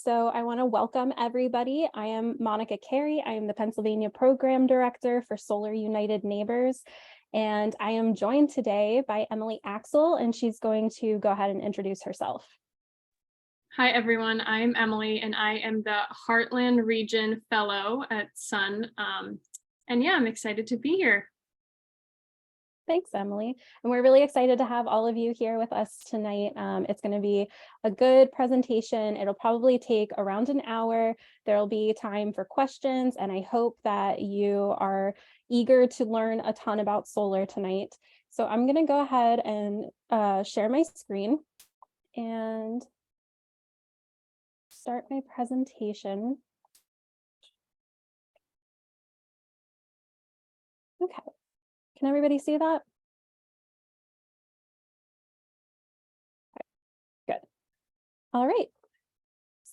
So I want to welcome everybody. I am Monica Carey. I am the Pennsylvania Program Director for Solar United Neighbors. And I am joined today by Emily Axel, and she's going to go ahead and introduce herself. Hi, everyone. I'm Emily, and I am the Heartland Region Fellow at SUN. And yeah, I'm excited to be here. Thanks, Emily. And we're really excited to have all of you here with us tonight. It's going to be a good presentation. It'll probably take around an hour. There'll be time for questions, and I hope that you are eager to learn a ton about solar tonight. So I'm going to go ahead and share my screen and start my presentation. Okay. Can everybody see that? Okay. Good. All right.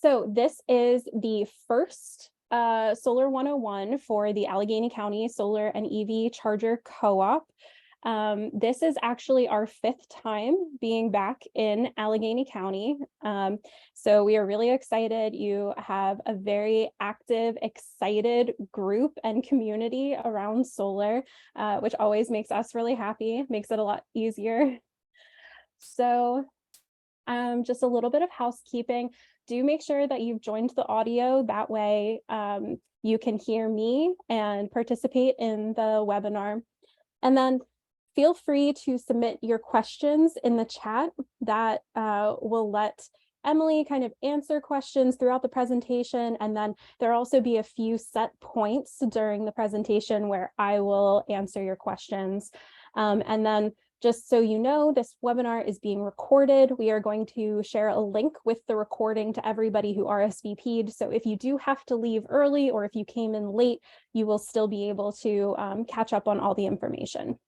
So this is the first Solar 101 for the Allegheny County Solar and EV Charger Co-op. This is actually our 5th time being back in Allegheny County. So we are really excited. You have a very active, excited group and community around solar, which always makes us really happy, makes it a lot easier. So just a little bit of housekeeping. Do make sure that you've joined the audio. That way you can hear me and participate in the webinar. And then feel free to submit your questions in the chat. That will let Emily kind of answer questions throughout the presentation. And then there'll also be a few set points during the presentation where I will answer your questions. And then just so you know, this webinar is being recorded. We are going to share a link with the recording to everybody who RSVP'd. So if you do have to leave early or if you came in late, you will still be able to catch up on all the information.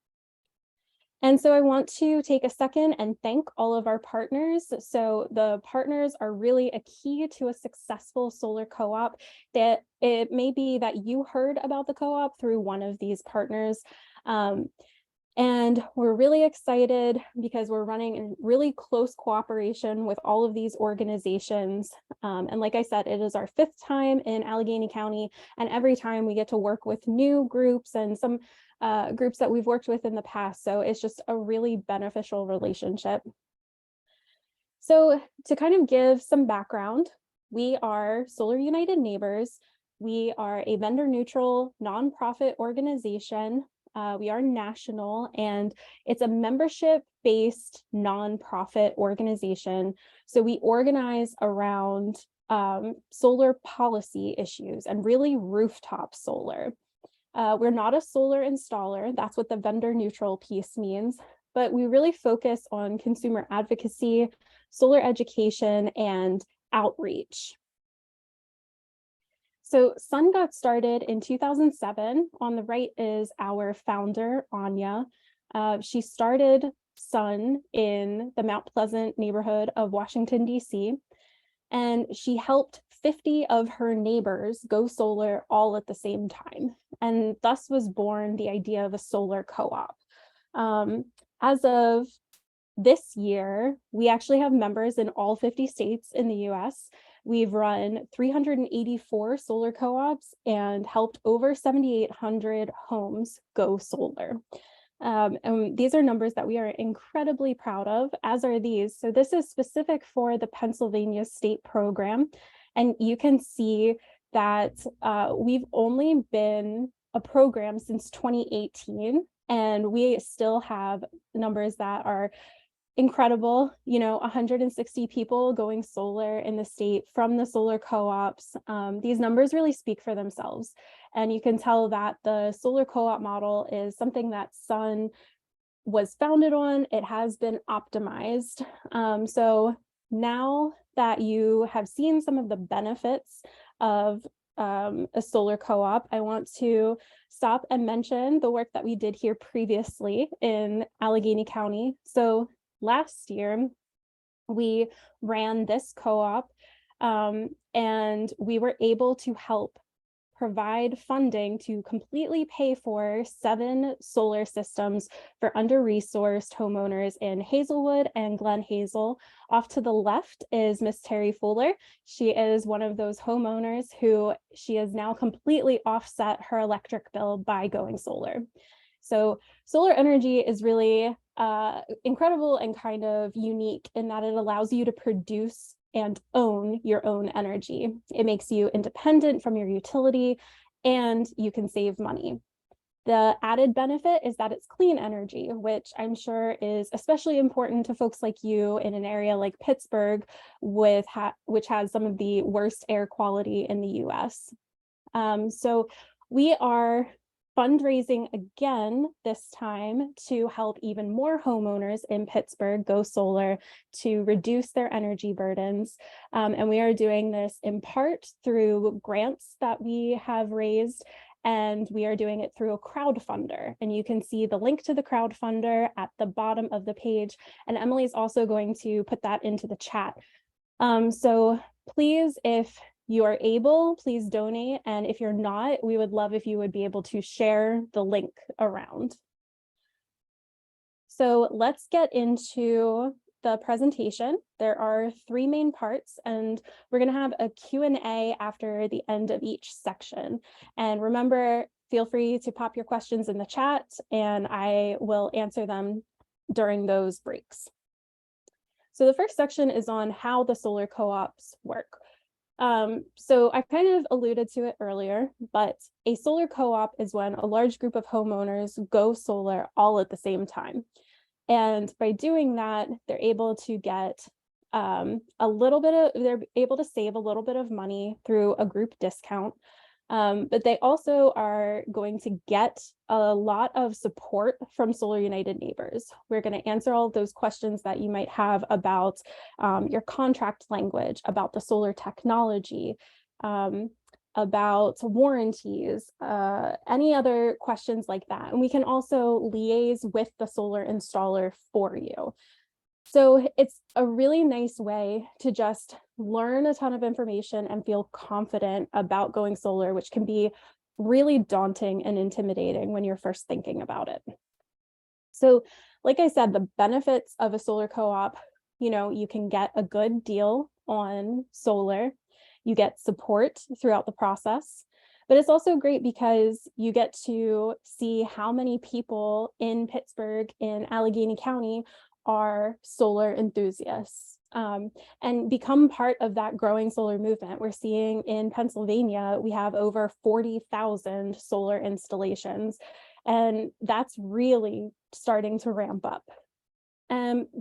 And so I want to take a second and thank all of our partners. So the partners are really a key to a successful solar co-op. That it may be that you heard about the co-op through one of these partners. And we're really excited because we're running in really close cooperation with all of these organizations. And like I said, it is our 5th time in Allegheny County, and every time we get to work with new groups and some groups that we've worked with in the past. So it's just a really beneficial relationship. So to kind of give some background, we are Solar United Neighbors. We are a vendor neutral nonprofit organization. We are national, and it's a membership-based nonprofit organization. So we organize around solar policy issues and really rooftop solar. We're not a solar installer. That's what the vendor neutral piece means, but we really focus on consumer advocacy, solar education, and outreach. So SUN got started in 2007. On the right is our founder, Anya. She started SUN in the Mount Pleasant neighborhood of Washington, D.C., and she helped 50 of her neighbors go solar all at the same time. And thus was born the idea of a solar co-op. As of this year, we actually have members in all 50 states in the US. We've run 384 solar co-ops and helped over 7,800 homes go solar. And these are numbers that we are incredibly proud of, as are these. So this is specific for the Pennsylvania state program. And you can see that we've only been a program since 2018, and we still have numbers that are incredible. 160 people going solar in the state from the solar co-ops. These numbers really speak for themselves. And you can tell that the solar co-op model is something that SUN was founded on. It has been optimized. So now that you have seen some of the benefits of a solar co-op, I want to stop and mention the work that we did here previously in Allegheny County. So last year, we ran this co-op and we were able to help provide funding to completely pay for 7 solar systems for under-resourced homeowners in Hazelwood and Glen Hazel. Off to the left is Miss Terry Fuller. She is one of those homeowners who she has now completely offset her electric bill by going solar. So solar energy is really incredible and kind of unique in that it allows you to produce and own your own energy. It makes you independent from your utility and you can save money. The added benefit is that it's clean energy, which I'm sure is especially important to folks like you in an area like Pittsburgh, which has some of the worst air quality in the US. So we are fundraising again this time to help even more homeowners in Pittsburgh go solar to reduce their energy burdens. And we are doing this in part through grants that we have raised, and we are doing it through a crowdfunder. And you can see the link to the crowdfunder at the bottom of the page. And Emily's also going to put that into the chat. So please, if you are able, please donate. And if you're not, we would love if you would be able to share the link around. So let's get into the presentation. There are 3 main parts, and we're going to have a Q&A after the end of each section. And remember, feel free to pop your questions in the chat, and I will answer them during those breaks. So the first section is on how the solar co-ops work. So I kind of alluded to it earlier, but a solar co-op is when a large group of homeowners go solar all at the same time. And by doing that, they're able to get they're able to save a little bit of money through a group discount. But they also are going to get a lot of support from Solar United Neighbors. We're going to answer all of those questions that you might have about your contract language, about the solar technology, about warranties, any other questions like that. And we can also liaise with the solar installer for you. So it's a really nice way to just learn a ton of information and feel confident about going solar, which can be really daunting and intimidating when you're first thinking about it. So like I said, the benefits of a solar co-op, you can get a good deal on solar, you get support throughout the process, but it's also great because you get to see how many people in Pittsburgh, in Allegheny County, are solar enthusiasts and become part of that growing solar movement. We're seeing in Pennsylvania, we have over 40,000 solar installations, and that's really starting to ramp up.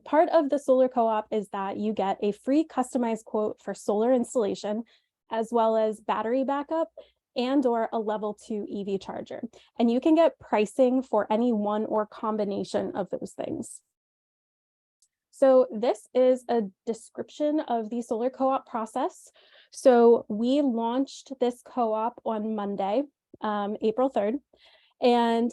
Part of the solar co-op is that you get a free customized quote for solar installation, as well as battery backup and/or a level 2 EV charger. And you can get pricing for any one or combination of those things. So this is a description of the solar co-op process. So we launched this co-op on Monday, April 3rd, and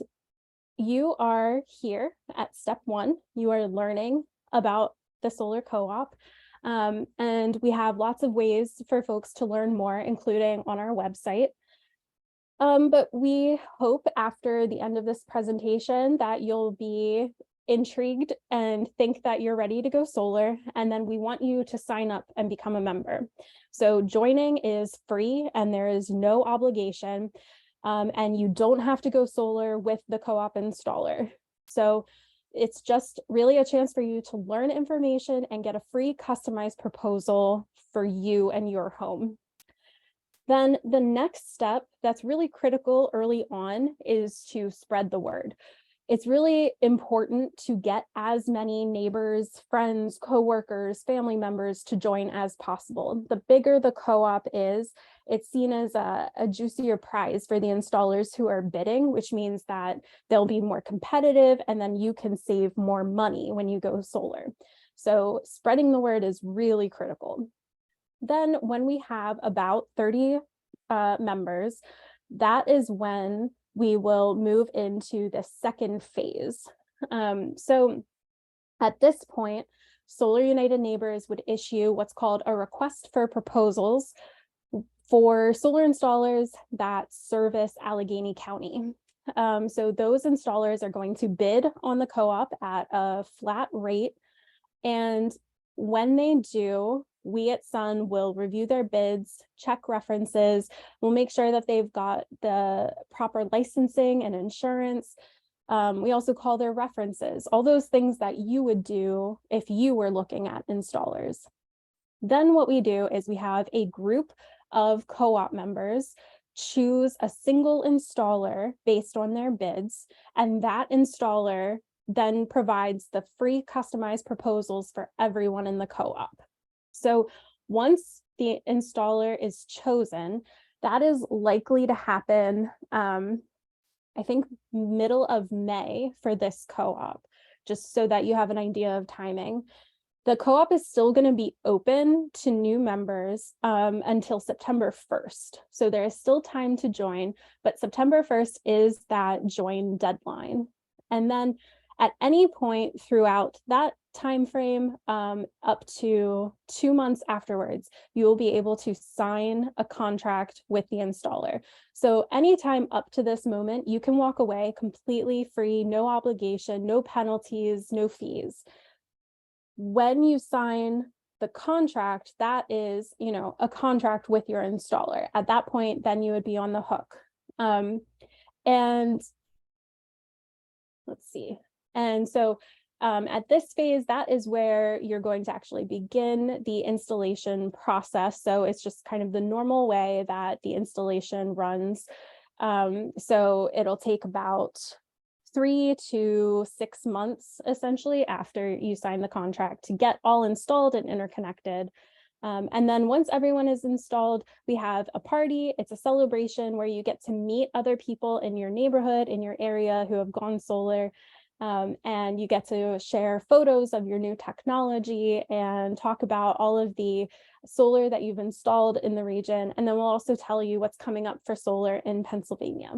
you are here at step 1. You are learning about the solar co-op, and we have lots of ways for folks to learn more, including on our website. But we hope after the end of this presentation that you'll be intrigued and think that you're ready to go solar, and then we want you to sign up and become a member. So joining is free and there is no obligation, and you don't have to go solar with the co-op installer. So it's just really a chance for you to learn information and get a free customized proposal for you and your home. Then the next step that's really critical early on is to spread the word. It's really important to get as many neighbors, friends, coworkers, family members to join as possible. The bigger the co-op is, it's seen as a juicier prize for the installers who are bidding, which means that they'll be more competitive and then you can save more money when you go solar. So spreading the word is really critical. Then when we have about 30 members, that is when we will move into the second phase. So at this point, Solar United Neighbors would issue what's called a request for proposals for solar installers that service Allegheny County. So those installers are going to bid on the co-op at a flat rate. And when they do, we at Sun will review their bids, check references, we'll make sure that they've got the proper licensing and insurance. We also call their references, all those things that you would do if you were looking at installers. Then what we do is we have a group of co-op members choose a single installer based on their bids, and that installer then provides the free customized proposals for everyone in the co-op. So once the installer is chosen, that is likely to happen, I think middle of May for this co-op, just so that you have an idea of timing. The co-op is still going to be open to new members until September 1st. So there is still time to join, but September 1st is that join deadline. And then at any point throughout that time frame, up to 2 months afterwards, you will be able to sign a contract with the installer. So anytime up to this moment, you can walk away completely free, no obligation, no penalties, no fees. When you sign the contract, that is, a contract with your installer. At that point, then you would be on the hook. And let's see. And so at this phase, that is where you're going to actually begin the installation process. So it's just kind of the normal way that the installation runs. So it'll take about 3 to 6 months, essentially, after you sign the contract to get all installed and interconnected. And then once everyone is installed, we have a party. It's a celebration where you get to meet other people in your neighborhood, in your area who have gone solar. And you get to share photos of your new technology and talk about all of the solar that you've installed in the region. And then we'll also tell you what's coming up for solar in Pennsylvania.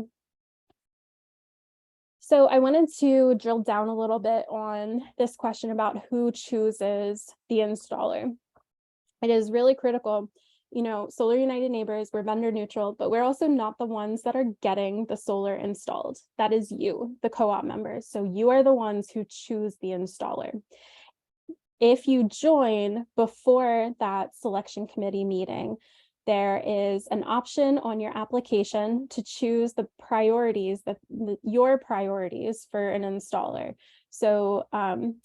So I wanted to drill down a little bit on this question about who chooses the installer. It is really critical. Solar United Neighbors, we're vendor neutral, but we're also not the ones that are getting the solar installed. That is you, the co-op members. So you are the ones who choose the installer. If you join before that selection committee meeting, there is an option on your application to choose the priorities, your priorities for an installer. So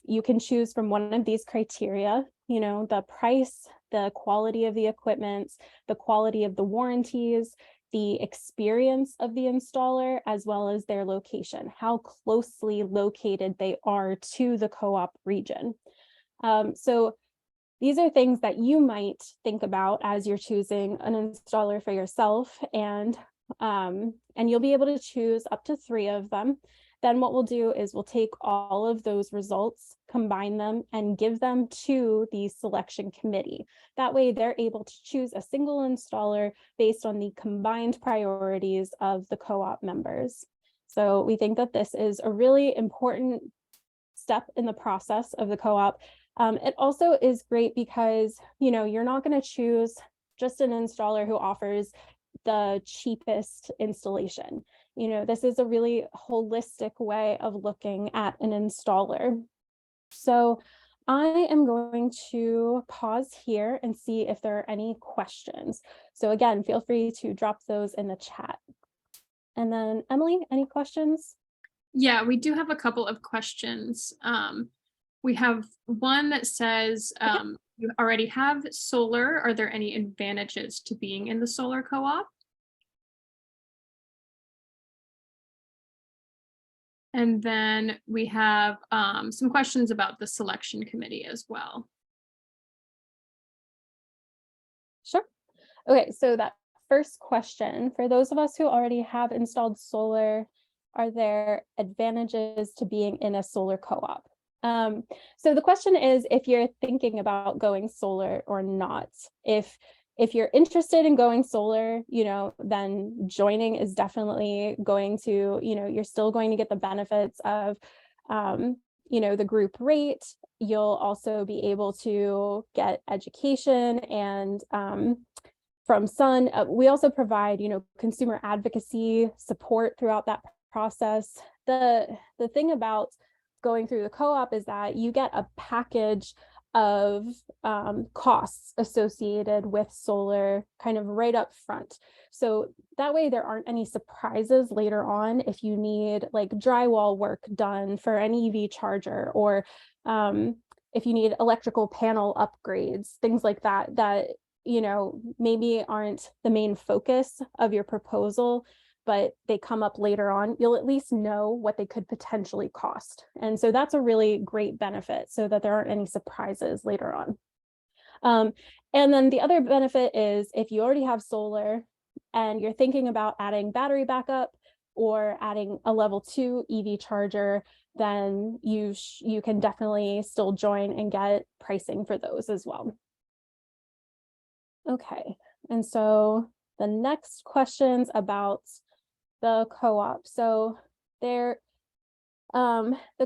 you can choose from one of these criteria, the price, the quality of the equipment, the quality of the warranties, the experience of the installer, as well as their location, how closely located they are to the co-op region. So these are things that you might think about as you're choosing an installer for yourself, and you'll be able to choose up to 3 of them. Then what we'll do is we'll take all of those results, combine them, and give them to the selection committee. That way they're able to choose a single installer based on the combined priorities of the co-op members. So we think that this is a really important step in the process of the co-op. It also is great because, you're not going to choose just an installer who offers the cheapest installation. This is a really holistic way of looking at an installer. So I am going to pause here and see if there are any questions. So again, feel free to drop those in the chat. And then Emily, any questions? Yeah, we do have a couple of questions. We have one that says, you already have solar. Are there any advantages to being in the solar co-op? And then we have some questions about the selection committee as well. Sure. Okay, so that first question, for those of us who already have installed solar, are there advantages to being in a solar co-op? So the question is if you're thinking about going solar or not. If you're interested in going solar, then joining is definitely going to, you're still going to get the benefits of, the group rate. You'll also be able to get education and from Sun. We also provide, consumer advocacy support throughout that process. The thing about going through the co-op is that you get a package of costs associated with solar kind of right up front. So that way there aren't any surprises later on if you need like drywall work done for an EV charger, or if you need electrical panel upgrades, things like that, maybe aren't the main focus of your proposal, but they come up later on. You'll at least know what they could potentially cost. And so that's a really great benefit, so that there aren't any surprises later on. And then the other benefit is if you already have solar and you're thinking about adding battery backup or adding a level 2 EV charger, then you can definitely still join and get pricing for those as well. Okay, and so the next question's about the co-op. So the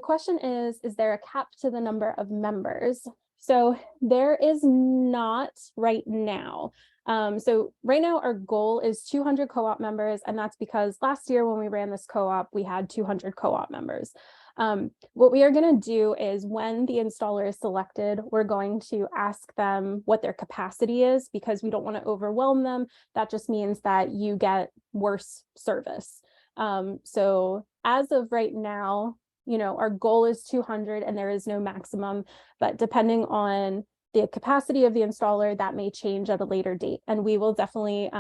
question is there a cap to the number of members? So there is not right now. So right now our goal is 200 co-op members, and that's because last year when we ran this co-op, we had 200 co-op members. What we are going to do is when the installer is selected, we're going to ask them what their capacity is, because we don't want to overwhelm them. That just means that you get worse service. So as of right now, our goal is 200 and there is no maximum, but depending on the capacity of the installer, that may change at a later date. And we will definitely,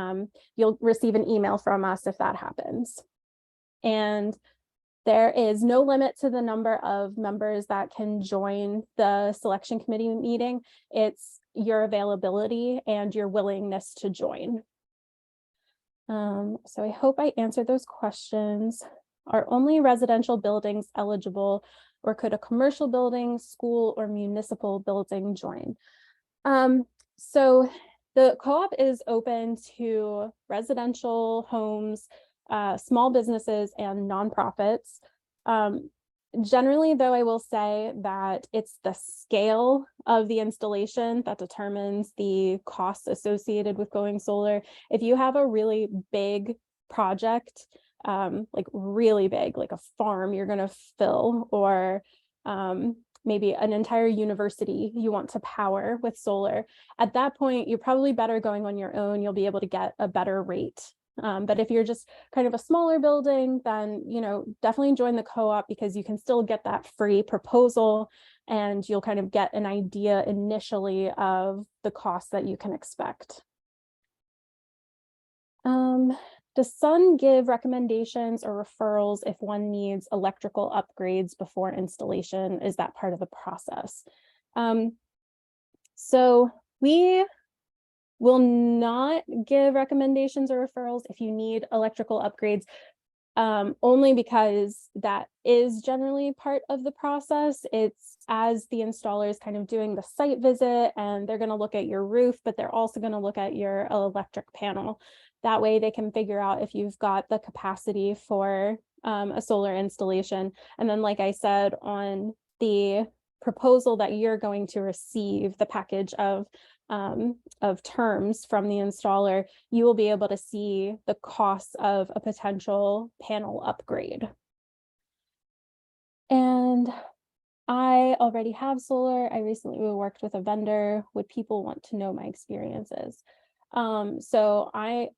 you'll receive an email from us if that happens. And there is no limit to the number of members that can join the selection committee meeting. It's your availability and your willingness to join. So I hope I answered those questions. Are only residential buildings eligible, or could a commercial building, school, or municipal building join? So the co-op is open to residential homes, small businesses, and nonprofits. Generally, though, I will say that it's the scale of the installation that determines the costs associated with going solar. If you have a really big project, like really big, like a farm you're going to fill, or maybe an entire university you want to power with solar, at that point, you're probably better going on your own. You'll be able to get a better rate. But if you're just kind of a smaller building, then, definitely join the co-op, because you can still get that free proposal and you'll kind of get an idea initially of the cost that you can expect. Does Sun give recommendations or referrals if one needs electrical upgrades before installation? Is that part of the process? So we will not give recommendations or referrals if you need electrical upgrades, only because that is generally part of the process. It's as the installer is kind of doing the site visit, and they're going to look at your roof, but they're also going to look at your electric panel. That way they can figure out if you've got the capacity for a solar installation. And then, like I said, on the proposal that you're going to receive, the package of terms from the installer, you will be able to see the costs of a potential panel upgrade. And I already have solar. I recently worked with a vendor. Would people want to know my experiences? So I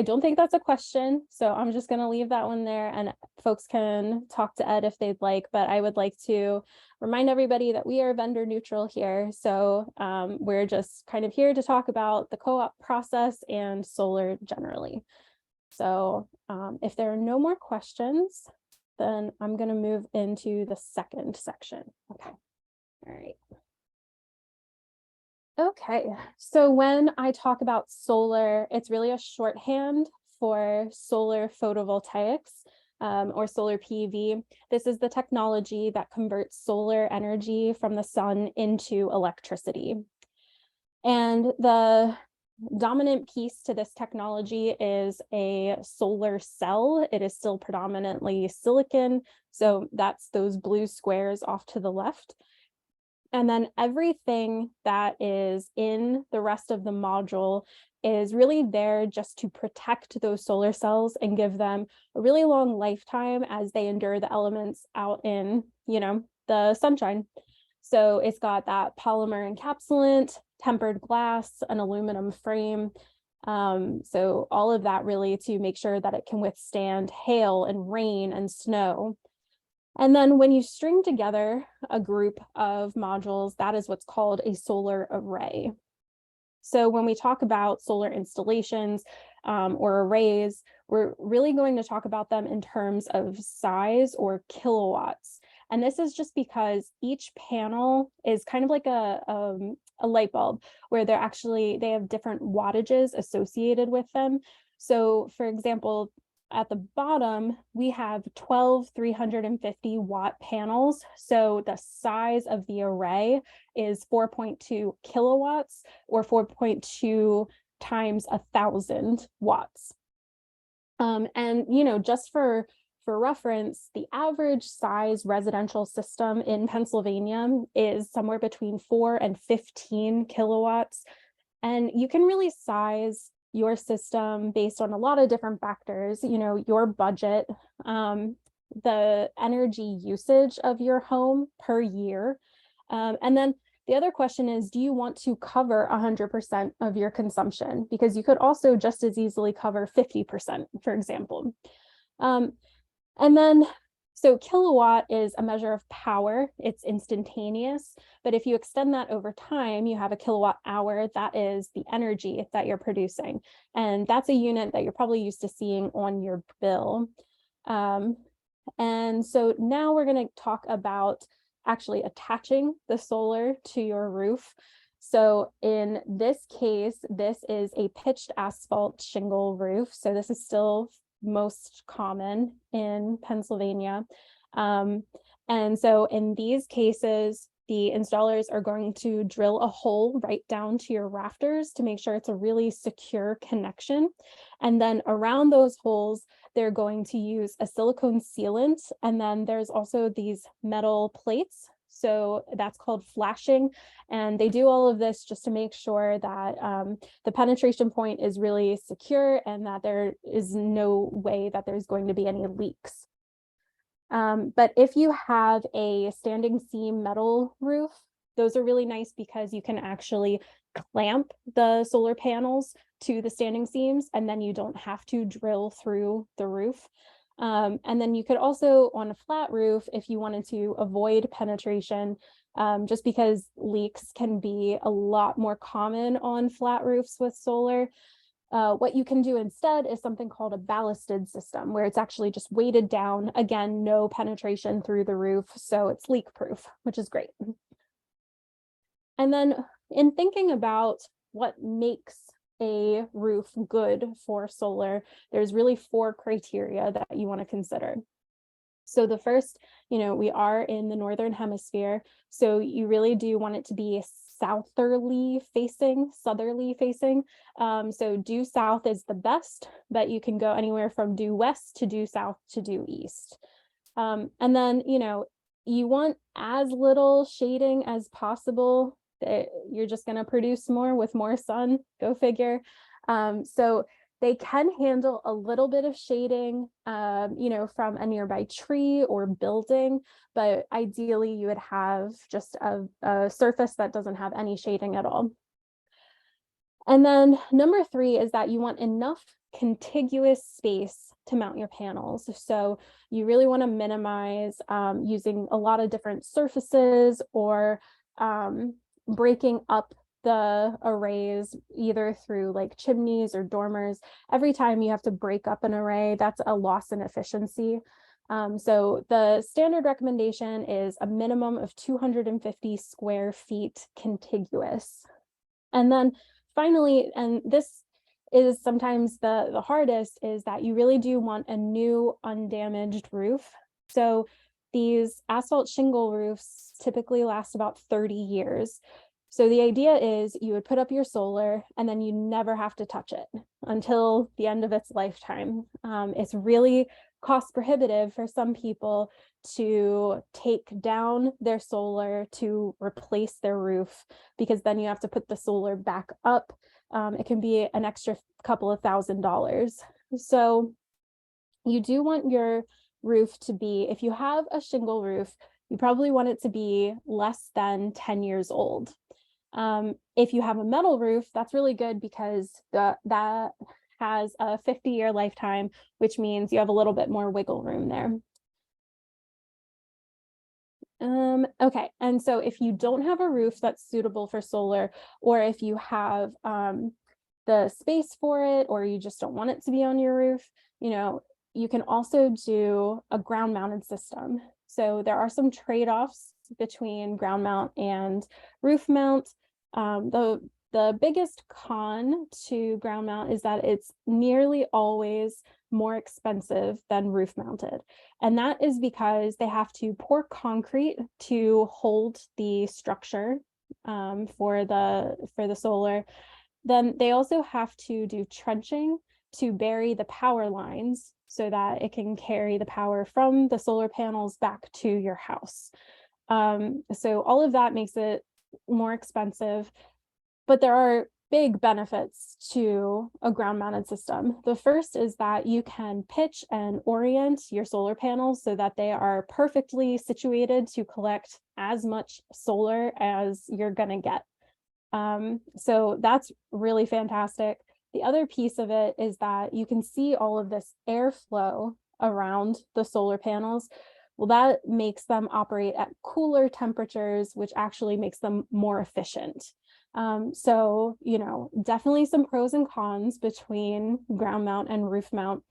don't think that's a question, so I'm just going to leave that one there, and folks can talk to Ed if they'd like, but I would like to remind everybody that we are vendor neutral here. So we're just kind of here to talk about the co-op process and solar generally. So if there are no more questions, then I'm going to move into the second section. Okay. All right. Okay, so when I talk about solar, it's really a shorthand for solar photovoltaics, or solar PV. This is the technology that converts solar energy from the sun into electricity. And the dominant piece to this technology is a solar cell. It is still predominantly silicon, so that's those blue squares off to the left. And then everything that is in the rest of the module is really there just to protect those solar cells and give them a really long lifetime as they endure the elements out in, the sunshine. So it's got that polymer encapsulant, tempered glass, an aluminum frame. So all of that really to make sure that it can withstand hail and rain and snow. And then when you string together a group of modules, that is what's called a solar array. So when we talk about solar installations or arrays, we're really going to talk about them in terms of size or kilowatts. And this is just because each panel is kind of like a light bulb where they have different wattages associated with them. So for example, at the bottom, we have 12 350 watt panels. So the size of the array is 4.2 kilowatts or 4.2 times 1,000 watts. And just for reference, the average size residential system in Pennsylvania is somewhere between 4 and 15 kilowatts. And you can really size your system based on a lot of different factors, your budget, the energy usage of your home per year. And then the other question is, do you want to cover 100% of your consumption? Because you could also just as easily cover 50%, for example. And then, so kilowatt is a measure of power. It's instantaneous. But if you extend that over time, you have a kilowatt hour. That is the energy that you're producing. And that's a unit that you're probably used to seeing on your bill. And so now we're going to talk about actually attaching the solar to your roof. So in this case, this is a pitched asphalt shingle roof. So this is still most common in Pennsylvania. And so in these cases, the installers are going to drill a hole right down to your rafters to make sure it's a really secure connection. And then around those holes, they're going to use a silicone sealant. And then there's also these metal plates. So that's called flashing. And they do all of this just to make sure that the penetration point is really secure and that there is no way that there's going to be any leaks. But if you have a standing seam metal roof, those are really nice because you can actually clamp the solar panels to the standing seams, and then you don't have to drill through the roof. And then you could also, on a flat roof, if you wanted to avoid penetration, just because leaks can be a lot more common on flat roofs with solar, what you can do instead is something called a ballasted system, where it's actually just weighted down. Again, no penetration through the roof, so it's leak proof, which is great. And then in thinking about what makes a roof good for solar, there's really 4 criteria that you want to consider. So the first, we are in the Northern Hemisphere, so you really do want it to be southerly facing. So due south is the best, but you can go anywhere from due west to due south to due east. And then, you want as little shading as possible. You're just going to produce more with more sun, go figure. So they can handle a little bit of shading, from a nearby tree or building, but ideally you would have just a surface that doesn't have any shading at all. And then number 3 is that you want enough contiguous space to mount your panels. So you really want to minimize using a lot of different surfaces or breaking up the arrays either through like chimneys or dormers. Every time you have to break up an array, that's a loss in efficiency. So the standard recommendation is a minimum of 250 square feet contiguous. And then finally, and this is sometimes the hardest, is that you really do want a new undamaged roof. So these asphalt shingle roofs typically last about 30 years. So the idea is you would put up your solar and then you never have to touch it until the end of its lifetime. It's really cost prohibitive for some people to take down their solar to replace their roof, because then you have to put the solar back up. it can be an extra couple of $1,000s. So you do want your roof to be, if you have a shingle roof, you probably want it to be less than 10 years old. If you have a metal roof, that's really good because that has a 50-year lifetime, which means you have a little bit more wiggle room there. Okay, and so if you don't have a roof that's suitable for solar, or if you have the space for it, or you just don't want it to be on your roof, you can also do a ground mounted system. So there are some trade-offs between ground mount and roof mount. The biggest con to ground mount is that it's nearly always more expensive than roof mounted. And that is because they have to pour concrete to hold the structure for the solar. Then they also have to do trenching to bury the power lines so that it can carry the power from the solar panels back to your house. So all of that makes it more expensive, but there are big benefits to a ground mounted system. The first is that you can pitch and orient your solar panels so that they are perfectly situated to collect as much solar as you're going to get. So that's really fantastic. The other piece of it is that you can see all of this airflow around the solar panels. Well, that makes them operate at cooler temperatures, which actually makes them more efficient. So, definitely some pros and cons between ground mount and roof mount.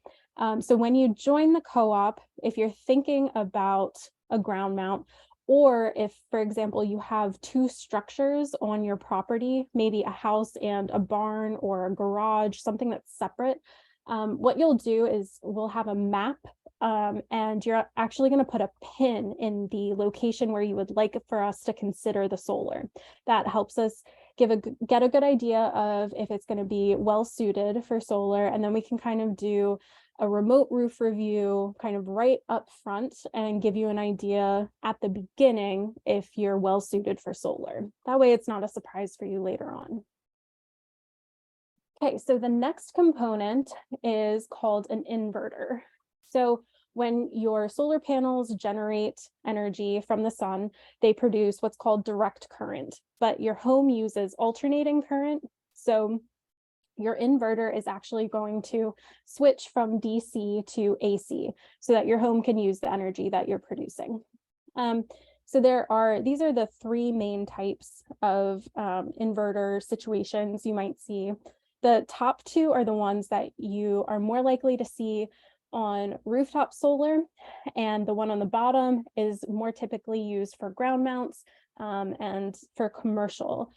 So when you join the co-op, if you're thinking about a ground mount, or if, for example, you have two structures on your property, maybe a house and a barn or a garage, something that's separate, what you'll do is we'll have a map, and you're actually going to put a pin in the location where you would like for us to consider the solar. That helps us get a good idea of if it's going to be well suited for solar, and then we can kind of do a remote roof review kind of right up front and give you an idea at the beginning if you're well suited for solar. That way it's not a surprise for you later on. Okay, so the next component is called an inverter. So when your solar panels generate energy from the sun, they produce what's called direct current, but your home uses alternating current. So your inverter is actually going to switch from DC to AC so that your home can use the energy that you're producing. So these are the three main types of inverter situations you might see. The top two are the ones that you are more likely to see on rooftop solar, and the one on the bottom is more typically used for ground mounts and for commercial.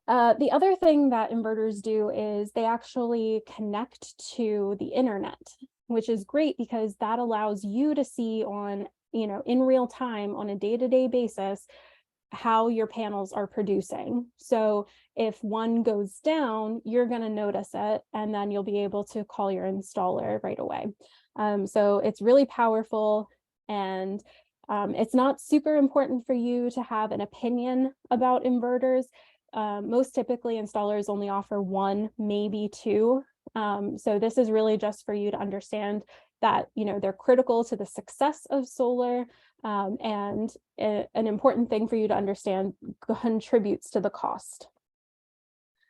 The other thing that inverters do is they actually connect to the internet, which is great because that allows you to see in real time on a day-to-day basis how your panels are producing. So if one goes down, you're going to notice it, and then you'll be able to call your installer right away. So it's really powerful, and it's not super important for you to have an opinion about inverters. Most typically installers only offer one, maybe two. So this is really just for you to understand that, they're critical to the success of solar, and an important thing for you to understand contributes to the cost.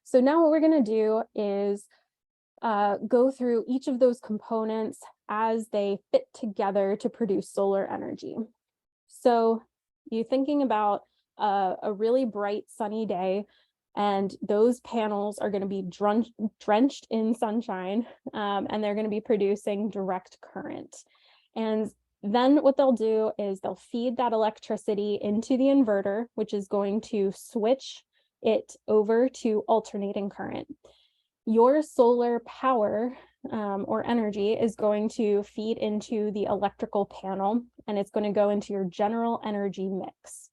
So now what we're going to do is go through each of those components as they fit together to produce solar energy. So you're thinking about a really bright sunny day, and those panels are going to be drenched in sunshine, and they're going to be producing direct current. And then what they'll do is they'll feed that electricity into the inverter, which is going to switch it over to alternating current. Your solar power or energy is going to feed into the electrical panel, and it's going to go into your general energy mix.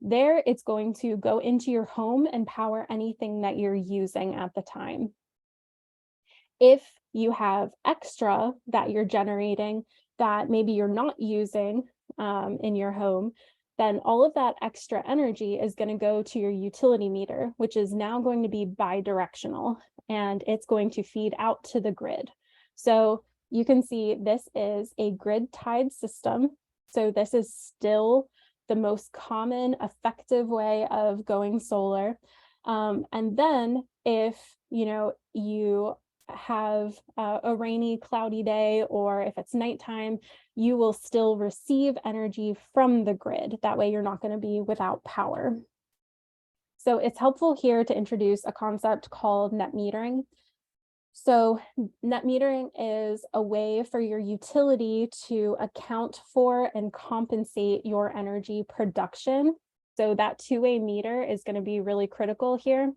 There, it's going to go into your home and power anything that you're using at the time. If you have extra that you're generating that maybe you're not using in your home, then all of that extra energy is going to go to your utility meter, which is now going to be bidirectional, and it's going to feed out to the grid. So you can see this is a grid tied system. So this is still the most common effective way of going solar. And then if you have a rainy, cloudy day, or if it's nighttime, you will still receive energy from the grid. That way you're not going to be without power. So it's helpful here to introduce a concept called net metering. So net metering is a way for your utility to account for and compensate your energy production. So that two-way meter is going to be really critical here.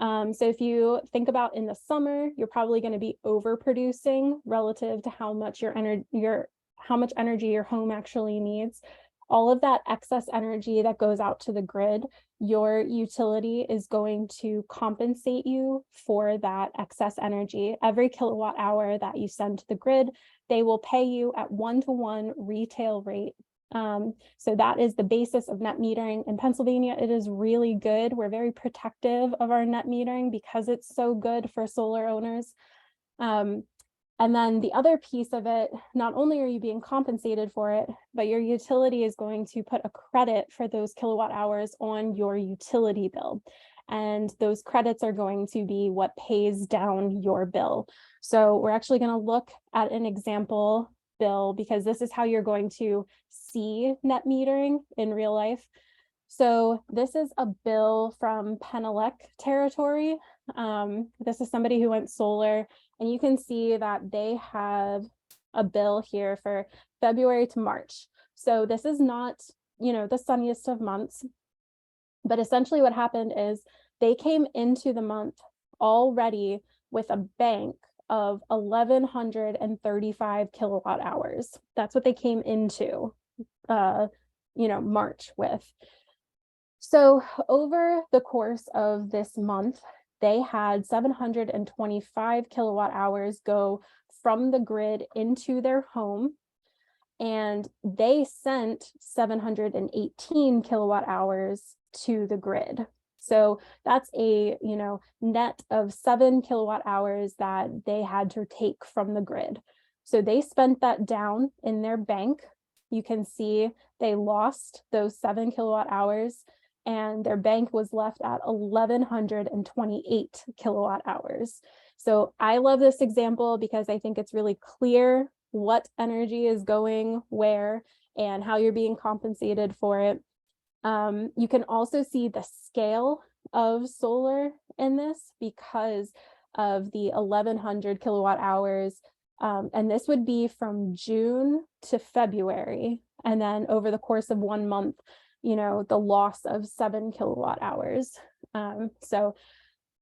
So if you think about in the summer, you're probably going to be overproducing relative to how much how much energy your home actually needs. All of that excess energy that goes out to the grid, your utility is going to compensate you for that excess energy. Every kilowatt hour that you send to the grid, they will pay you at 1-to-1 retail rate. So that is the basis of net metering in Pennsylvania. It is really good. We're very protective of our net metering because it's so good for solar owners. And then the other piece of it, not only are you being compensated for it, but your utility is going to put a credit for those kilowatt hours on your utility bill. And those credits are going to be what pays down your bill. So we're actually going to look at an example bill because this is how you're going to see net metering in real life. So this is a bill from Penelec territory. This is somebody who went solar, and you can see that they have a bill here for February to March. So this is not, the sunniest of months, but essentially what happened is they came into the month already with a bank of 1,135 kilowatt hours. That's what they came into, March with. So over the course of this month, they had 725 kilowatt hours go from the grid into their home, and they sent 718 kilowatt hours to the grid. So that's a net of 7 kilowatt hours that they had to take from the grid. So they spent that down in their bank. You can see they lost those 7 kilowatt hours, and their bank was left at 1,128 kilowatt hours. So I love this example because I think it's really clear what energy is going where and how you're being compensated for it. You can also see the scale of solar in this because of the 1,100 kilowatt hours. And this would be from June to February. And then over the course of 1 month, the loss of 7 kilowatt hours. So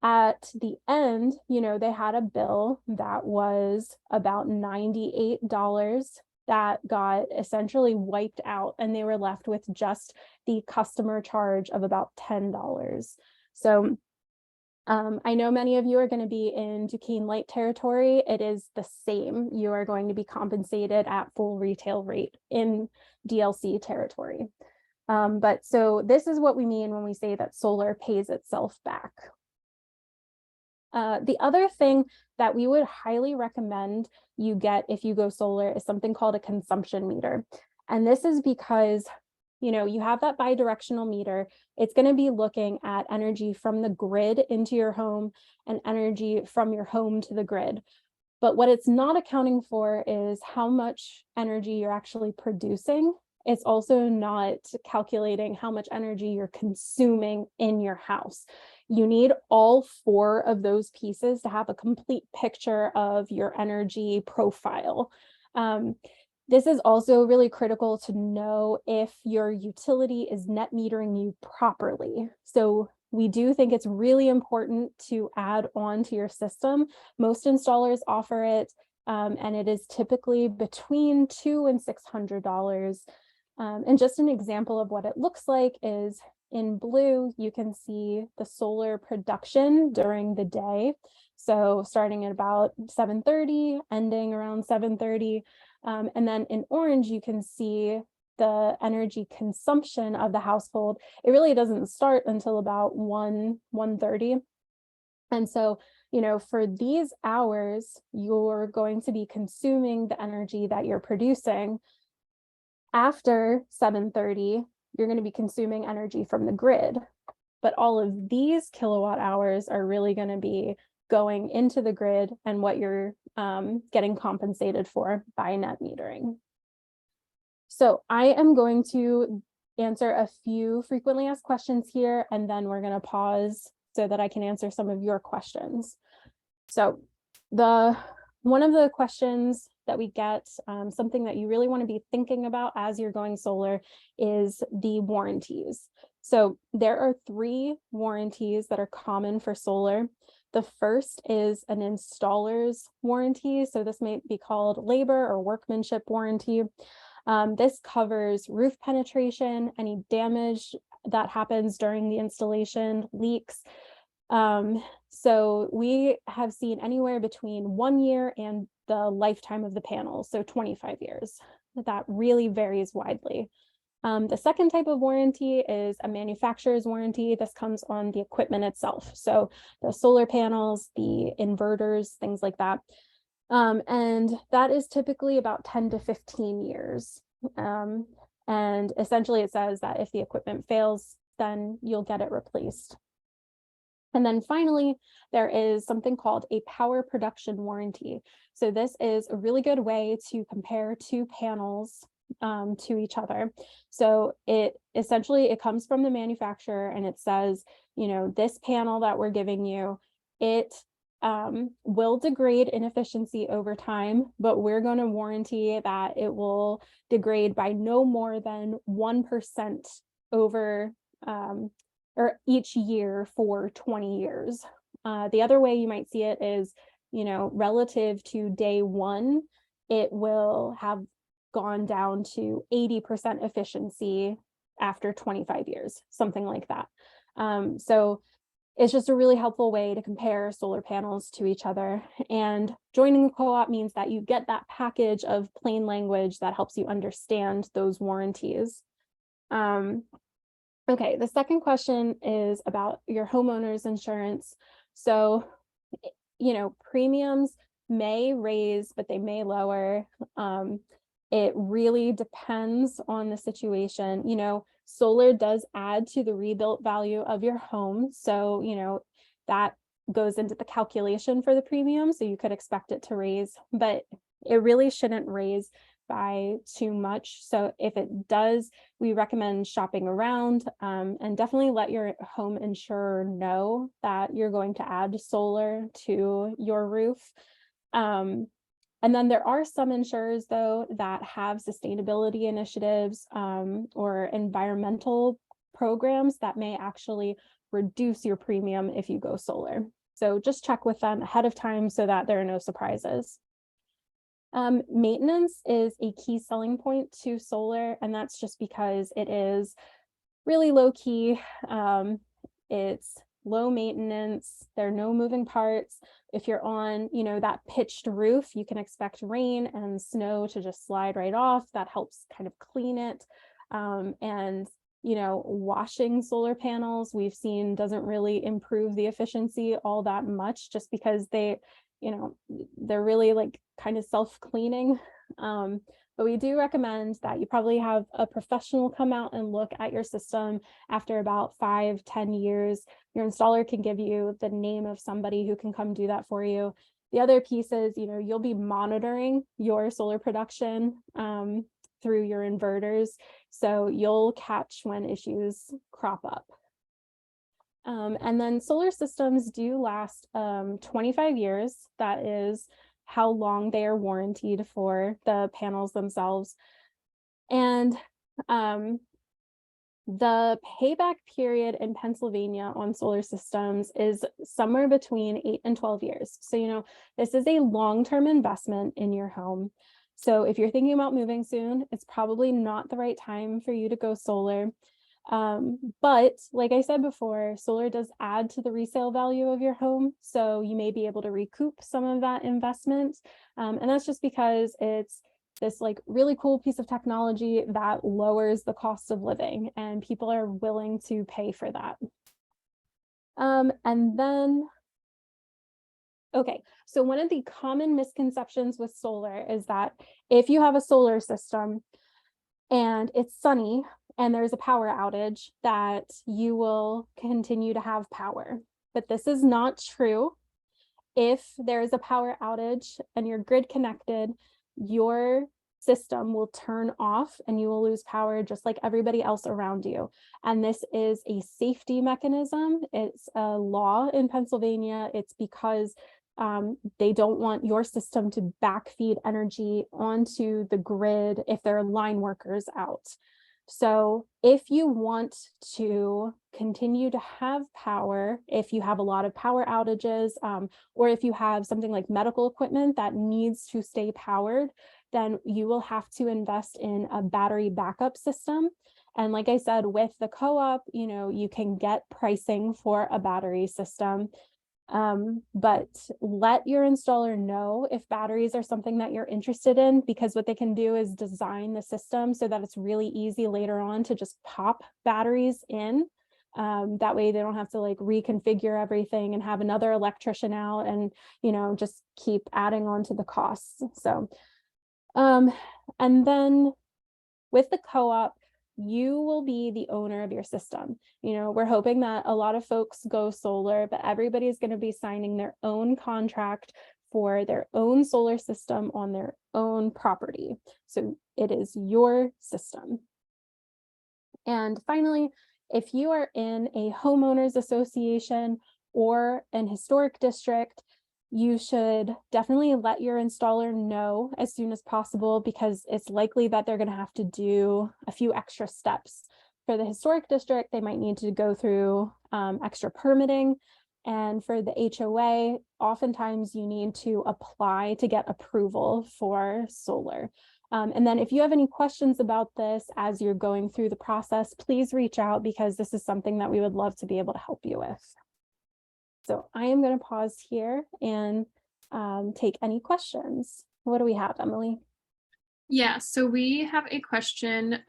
at the end, they had a bill that was about $98 that got essentially wiped out, and they were left with just the customer charge of about $10. So I know many of you are going to be in Duquesne Light territory. It is the same. You are going to be compensated at full retail rate in DLC territory. But so this is what we mean when we say that solar pays itself back. The other thing that we would highly recommend you get if you go solar is something called a consumption meter. And this is because, you have that bidirectional meter. It's going to be looking at energy from the grid into your home and energy from your home to the grid. But what it's not accounting for is how much energy you're actually producing. It's also not calculating how much energy you're consuming in your house. You need all 4 of those pieces to have a complete picture of your energy profile. This is also really critical to know if your utility is net metering you properly. So we do think it's really important to add on to your system. Most installers offer it, and it is typically between $200 and $600. And just an example of what it looks like is in blue, you can see the solar production during the day. So starting at about 7:30, ending around 7:30. And then in orange, you can see the energy consumption of the household, it really doesn't start until about 1:30. And so, for these hours, you're going to be consuming the energy that you're producing. After 7:30, you're going to be consuming energy from the grid. But all of these kilowatt hours are really going to be going into the grid and what you're getting compensated for by net metering. So I am going to answer a few frequently asked questions here, and then we're going to pause so that I can answer some of your questions. So one of the questions that we get, something that you really want to be thinking about as you're going solar, is the warranties. So there are 3 warranties that are common for solar. The first is an installer's warranty. So this may be called labor or workmanship warranty. This covers roof penetration, any damage that happens during the installation, leaks. So we have seen anywhere between 1 year and the lifetime of the panel, so 25 years. That really varies widely. The second type of warranty is a manufacturer's warranty. This comes on the equipment itself. So the solar panels, the inverters, things like that. And that is typically about 10 to 15 years. And essentially it says that if the equipment fails, then you'll get it replaced. And then finally, there is something called a power production warranty. So this is a really good way to compare 2 panels to each other. So it comes from the manufacturer, and it says, this panel that we're giving you, it will degrade in efficiency over time, but we're going to warranty that it will degrade by no more than 1% over or each year for 20 years. The other way you might see it is, relative to day 1, it will have gone down to 80% efficiency after 25 years, something like that. So it's just a really helpful way to compare solar panels to each other. And joining the co-op means that you get that package of plain language that helps you understand those warranties. Okay, the second question is about your homeowner's insurance. So, premiums may raise, but they may lower. It really depends on the situation. Solar does add to the rebuilt value of your home. So, that goes into the calculation for the premium. So you could expect it to raise, but it really shouldn't raise by too much. So if it does, we recommend shopping around, and definitely let your home insurer know that you're going to add solar to your roof. And then there are some insurers, though, that have sustainability initiatives or environmental programs that may actually reduce your premium if you go solar. So just check with them ahead of time so that there are no surprises. Maintenance is a key selling point to solar, and that's just because it is really low key. It's low maintenance. There are no moving parts. If you're on, that pitched roof, you can expect rain and snow to just slide right off. That helps kind of clean it. And washing solar panels, we've seen, doesn't really improve the efficiency all that much, just because they're really like kind of self-cleaning. But we do recommend that you probably have a professional come out and look at your system after about 5-10 years. Your installer can give you the name of somebody who can come do that for you. The other piece is, you'll be monitoring your solar production through your inverters. So you'll catch when issues crop up. And then solar systems do last 25 years. That is how long they are warranted for, the panels themselves. And the payback period in Pennsylvania on solar systems is somewhere between 8 and 12 years. So, this is a long-term investment in your home. So if you're thinking about moving soon, it's probably not the right time for you to go solar. But like I said before, solar does add to the resale value of your home. So you may be able to recoup some of that investment. And that's just because it's this like really cool piece of technology that lowers the cost of living, and people are willing to pay for that. And then, okay, so one of the common misconceptions with solar is that if you have a solar system and it's sunny and there's a power outage, that you will continue to have power. But this is not true. If there is a power outage and you're grid connected, your system will turn off and you will lose power just like everybody else around you. And this is a safety mechanism. It's a law in Pennsylvania. It's because they don't want your system to backfeed energy onto the grid if there are line workers out. So if you want to continue to have power, if you have a lot of power outages, or if you have something like medical equipment that needs to stay powered, then you will have to invest in a battery backup system. And like I said, with the co-op, you can get pricing for a battery system. But let your installer know if batteries are something that you're interested in, because what they can do is design the system so that it's really easy later on to just pop batteries in. That way they don't have to like reconfigure everything and have another electrician out and, just keep adding on to the costs. So, and then with the co-op, you will be the owner of your system. We're hoping that a lot of folks go solar, but everybody's going to be signing their own contract for their own solar system on their own property. So it is your system. And finally, if you are in a homeowners association or an historic district, you should definitely let your installer know as soon as possible, because it's likely that they're going to have to do a few extra steps. For the historic district, they might need to go through extra permitting. And for the HOA, oftentimes you need to apply to get approval for solar. And then if you have any questions about this as you're going through the process, please reach out, because this is something that we would love to be able to help you with. So I am going to pause here and take any questions. What do we have, Emily? Yeah, so we have a question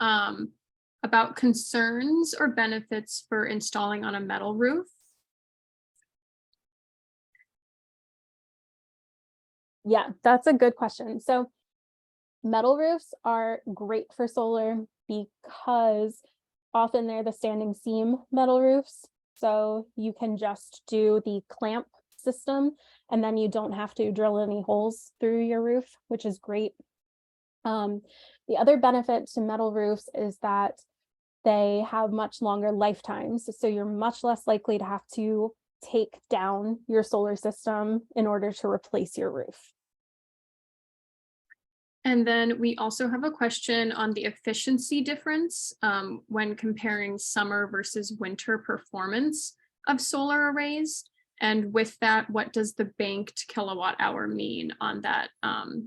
about concerns or benefits for installing on a metal roof. Yeah, that's a good question. So metal roofs are great for solar because often they're the standing seam metal roofs. So you can just do the clamp system and then you don't have to drill any holes through your roof, which is great. The other benefit to metal roofs is that they have much longer lifetimes. So you're much less likely to have to take down your solar system in order to replace your roof. And then we also have a question on the efficiency difference when comparing summer versus winter performance of solar arrays. And with that, what does the banked kilowatt hour mean on that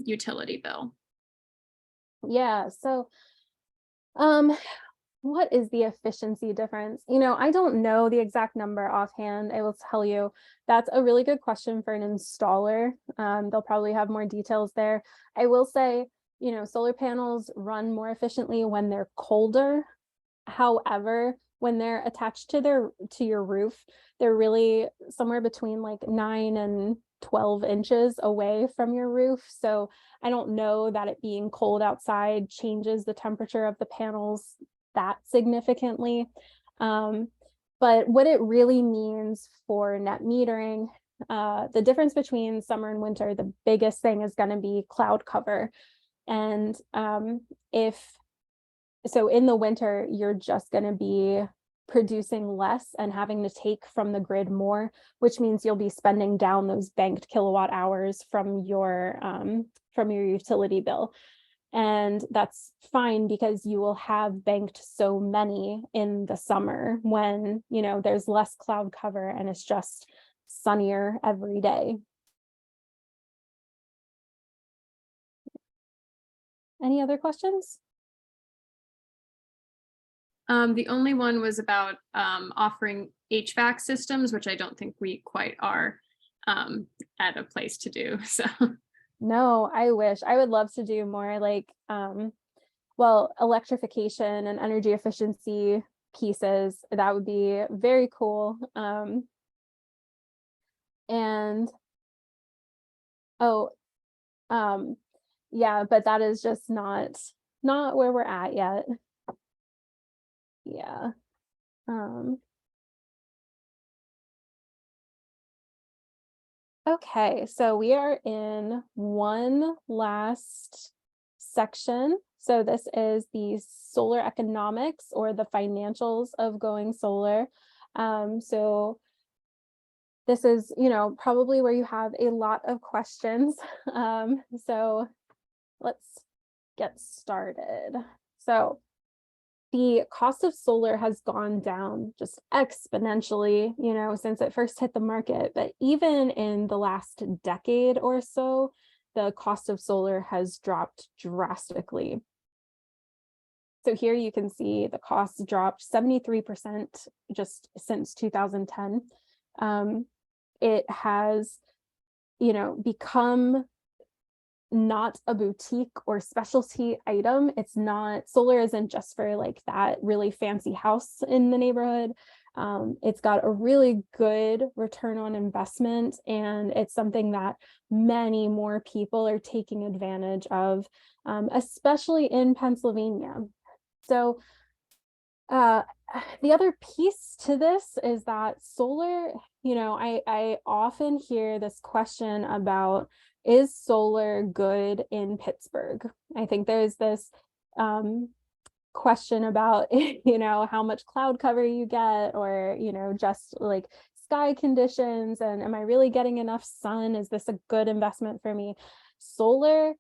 utility bill? Yeah, so what is the efficiency difference? I don't know the exact number offhand. I will tell you that's a really good question for an installer. They'll probably have more details there. I will say, solar panels run more efficiently when they're colder. However, when they're attached to your roof, they're really somewhere between like 9 and 12 inches away from your roof. So I don't know that it being cold outside changes the temperature of the panels that significantly. But what it really means for net metering, the difference between summer and winter, the biggest thing is going to be cloud cover. And so in the winter, you're just going to be producing less and having to take from the grid more, which means you'll be spending down those banked kilowatt hours from your utility bill. And that's fine, because you will have banked so many in the summer when, there's less cloud cover and it's just sunnier every day. Any other questions? The only one was about offering HVAC systems, which I don't think we quite are at a place to do. So No, I wish. I would love to do more like, well, electrification and energy efficiency pieces. That would be very cool. And oh, um, yeah, but that is just not where we're at yet. Yeah. Um, okay, so we are in one last section. So this is the solar economics or the financials of going solar. So this is, probably where you have a lot of questions. So let's get started. So the cost of solar has gone down just exponentially, since it first hit the market. But even in the last decade or so, the cost of solar has dropped drastically. So here you can see the cost dropped 73% just since 2010. It has, become not a boutique or specialty item. It's not, solar isn't just for like that really fancy house in the neighborhood. It's got a really good return on investment, and it's something that many more people are taking advantage of, especially in Pennsylvania. So the other piece to this is that solar, I often hear this question about, is solar good in Pittsburgh? I think there's this question about, how much cloud cover you get, or, just like sky conditions, and am I really getting enough sun? Is this a good investment for me? Solar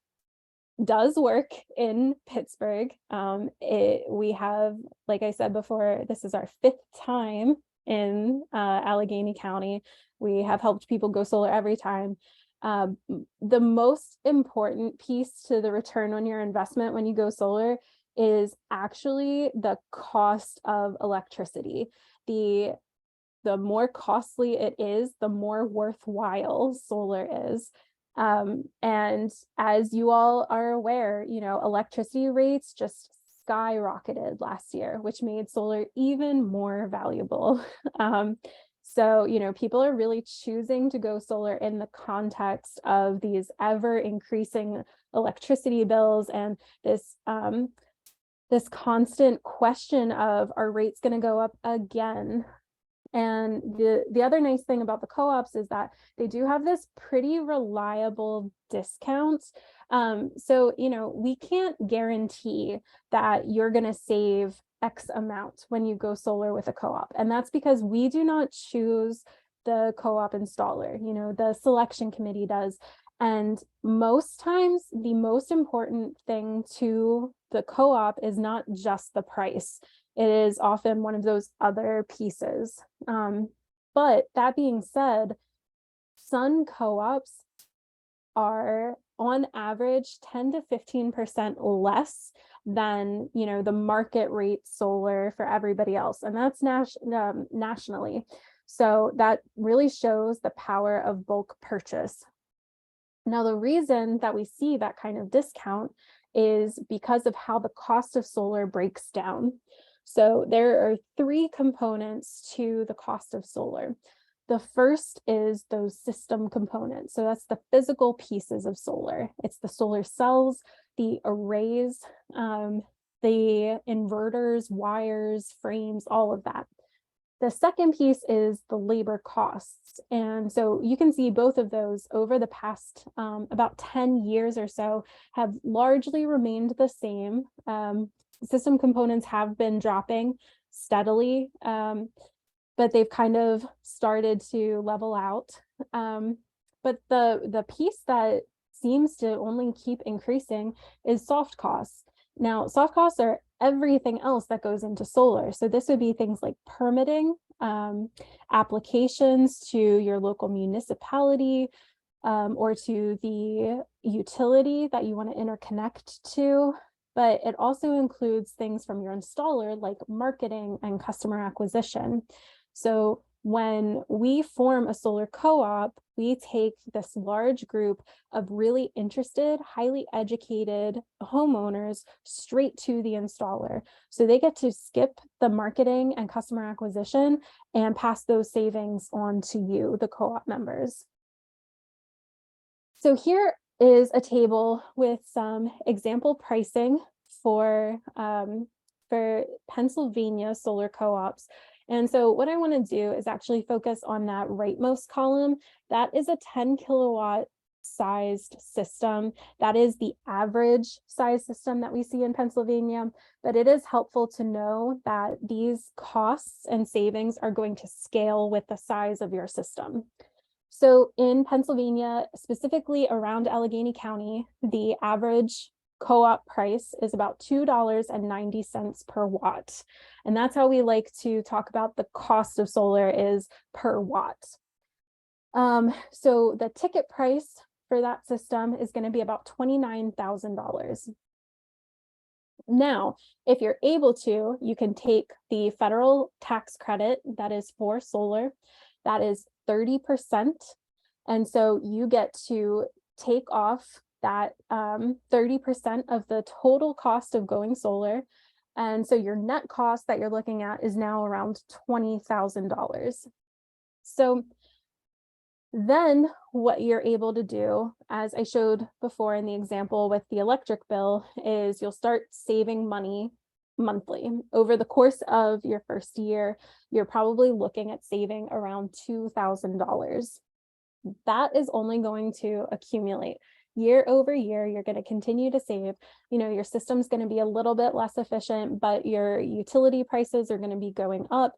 does work in Pittsburgh. We have, like I said before, this is our 5th time in Allegheny County. We have helped people go solar every time. The most important piece to the return on your investment when you go solar is actually the cost of electricity. The more costly it is, the more worthwhile solar is. And as you all are aware, electricity rates just skyrocketed last year, which made solar even more valuable. So, people are really choosing to go solar in the context of these ever increasing electricity bills, and this constant question of, are rates going to go up again? And the other nice thing about the co-ops is that they do have this pretty reliable discount. So, we can't guarantee that you're going to save X amount when you go solar with a co-op. And that's because we do not choose the co-op installer, the selection committee does. And most times, the most important thing to the co-op is not just the price. It is often one of those other pieces. But that being said, sun co-ops are on average 10 to 15% less than, the market rate solar for everybody else. And that's nationally. So that really shows the power of bulk purchase. Now, the reason that we see that kind of discount is because of how the cost of solar breaks down. So there are 3 components to the cost of solar. The first is those system components. So that's the physical pieces of solar. It's the solar cells, the arrays, the inverters, wires, frames, all of that. The second piece is the labor costs. And so you can see both of those over the past about 10 years or so have largely remained the same. System components have been dropping steadily, but they've kind of started to level out. But the piece that seems to only keep increasing is soft costs. Now, soft costs are everything else that goes into solar. So this would be things like permitting, applications to your local municipality, or to the utility that you want to interconnect to. But it also includes things from your installer, like marketing and customer acquisition. So When we form a solar co-op, we take this large group of really interested, highly educated homeowners straight to the installer. So they get to skip the marketing and customer acquisition and pass those savings on to you, the co-op members. So here is a table with some example pricing for Pennsylvania solar co-ops. And so what I want to do is actually focus on that rightmost column. That is a 10 kilowatt sized system. That is the average size system that we see in Pennsylvania, but it is helpful to know that these costs and savings are going to scale with the size of your system. So in Pennsylvania, specifically around Allegheny County, the average co-op price is about $2.90 per watt. And that's how we like to talk about the cost of solar is per watt. So the ticket price for that system is going to be about $29,000. Now, if you're able to, you can take the federal tax credit that is for solar. That is 30%. And so you get to take off that 30% of the total cost of going solar. And so your net cost that you're looking at is now around $20,000. So then what you're able to do, as I showed before in the example with the electric bill, is you'll start saving money monthly. Over the course of your first year, you're probably looking at saving around $2,000. That is only going to accumulate. Year over year, you're going to continue to save. Your system's going to be a little bit less efficient, but your utility prices are going to be going up.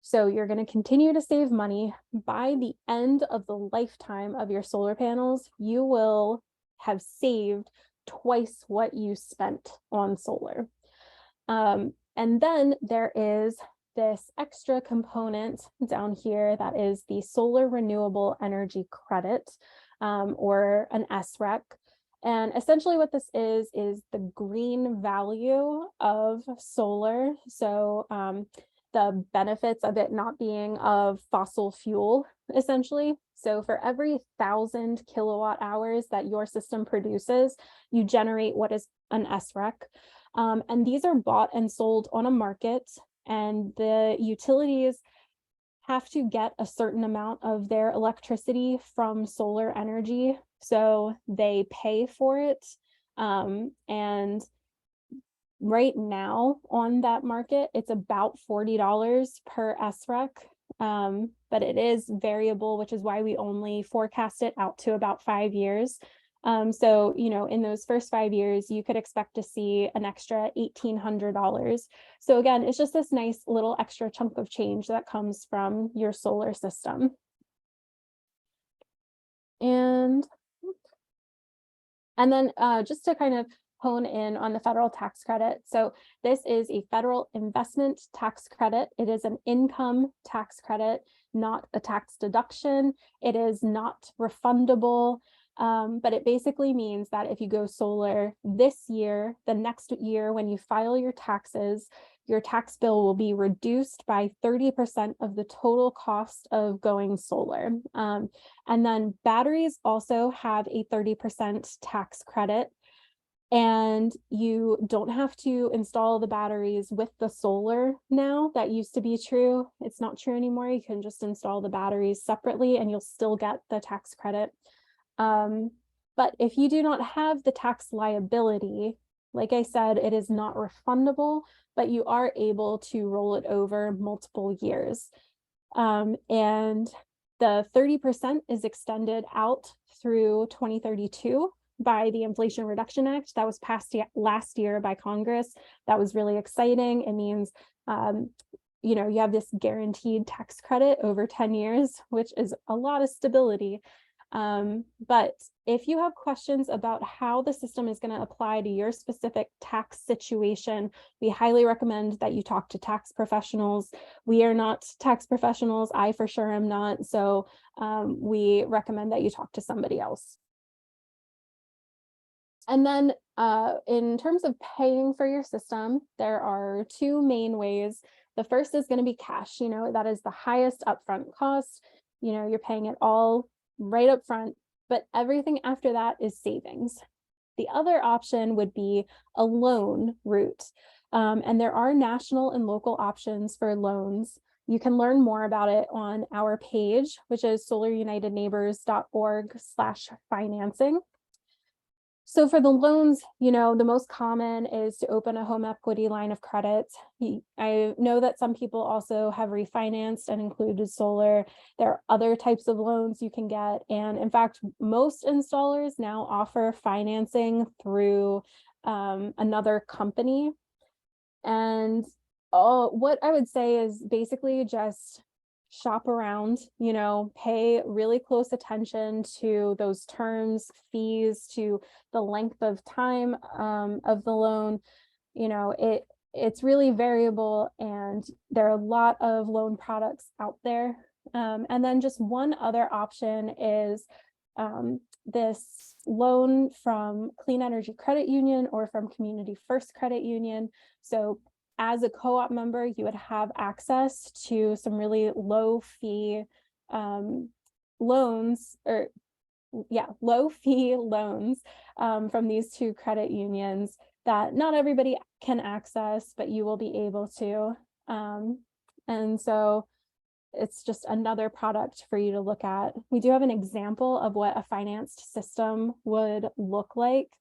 So you're going to continue to save money. By the end of the lifetime of your solar panels, you will have saved twice what you spent on solar. And then there is this extra component down here that is the solar renewable energy credit, or an SREC. And essentially what this is the green value of solar. So the benefits of it not being of fossil fuel, essentially. So for every 1,000 kilowatt hours that your system produces, you generate what is an SREC. And these are bought and sold on a market, and the utilities have to get a certain amount of their electricity from solar energy. So they pay for it. And right now on that market, it's about $40 per SREC, but it is variable, which is why we only forecast it out to about 5 years. So, in those first 5 years, you could expect to see an extra $1,800. So again, it's just this nice little extra chunk of change that comes from your solar system. And then just to kind of hone in on the federal tax credit. So this is a federal investment tax credit. It is an income tax credit, not a tax deduction. It is not refundable. But it basically means that if you go solar this year, the next year when you file your taxes, your tax bill will be reduced by 30% of the total cost of going solar. And then batteries also have a 30% tax credit. And you don't have to install the batteries with the solar now. That used to be true. It's not true anymore. You can just install the batteries separately and you'll still get the tax credit. But if you do not have the tax liability, like I said, it is not refundable, but you are able to roll it over multiple years. And the 30% is extended out through 2032 by the Inflation Reduction Act that was passed last year by Congress. That was really exciting. It means you have this guaranteed tax credit over 10 years, which is a lot of stability. But if you have questions about how the system is going to apply to your specific tax situation, we highly recommend that you talk to tax professionals. We are not tax professionals. I for sure am not. So we recommend that you talk to somebody else. And then in terms of paying for your system, there are two main ways The first is going to be cash, that is the highest upfront cost. You're paying it all right up front, but everything after that is savings. The other option would be a loan route. And there are national and local options for loans. You can learn more about it on our page, which is solarunitedneighbors.org/financing. So for the loans, the most common is to open a home equity line of credit. I know that some people also have refinanced and included solar. There are other types of loans you can get. And in fact, most installers now offer financing through another company. And what I would say is basically just shop around, pay really close attention to those terms, fees, to the length of time of the loan. It's really variable, and there are a lot of loan products out there. And then just one other option is this loan from Clean Energy Credit Union or from Community First Credit Union. So as a co-op member, you would have access to some really low fee loans, or low fee loans from these two credit unions that not everybody can access, but you will be able to. And so it's just another product for you to look at. We do have an example of what a financed system would look like.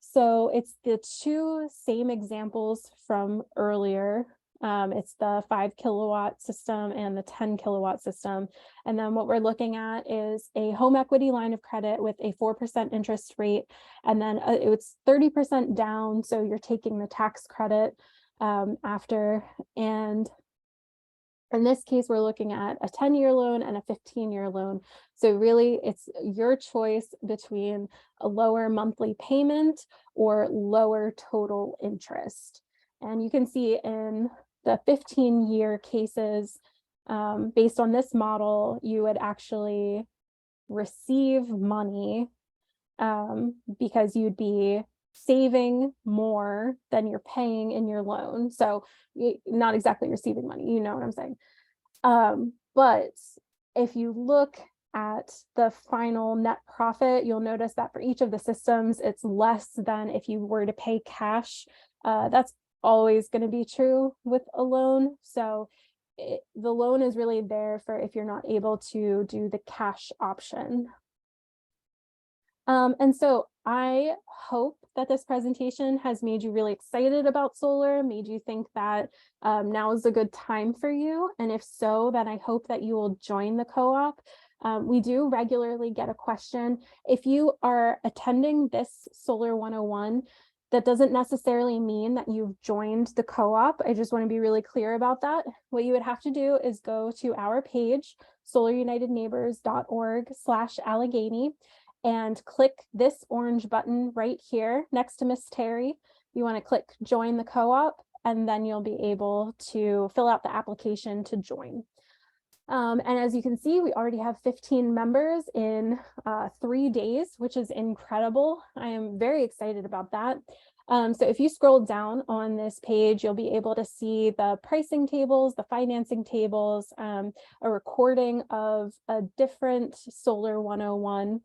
So it's the two same examples from earlier. It's the 5 kilowatt system and the 10 kilowatt system. And then what we're looking at is a home equity line of credit with a 4% interest rate. And then it's 30% down. So you're taking the tax credit after. And in this case, we're looking at a 10-year loan and a 15-year loan. So really, it's your choice between a lower monthly payment or lower total interest. And you can see in the 15-year cases, based on this model, you would actually receive money because you'd be saving more than you're paying in your loan. So not exactly receiving money, you know what I'm saying? But if you look at the final net profit, you'll notice that for each of the systems, it's less than if you were to pay cash. That's always going to be true with a loan. So the loan is really there for if you're not able to do the cash option. And so I hope that this presentation has made you really excited about solar, made you think that now is a good time for you. And if so, then I hope that you will join the co-op. We do regularly get a question. If you are attending this Solar 101, that doesn't necessarily mean that you've joined the co-op. I just want to be really clear about that. What you would have to do is go to our page, solarunitedneighbors.org/Allegheny, and click this orange button right here next to Miss Terry. You want to click join the co-op, and then you'll be able to fill out the application to join. And as you can see, we already have 15 members in 3 days, which is incredible. I am very excited about that. So if you scroll down on this page, you'll be able to see the pricing tables, the financing tables, a recording of a different Solar 101.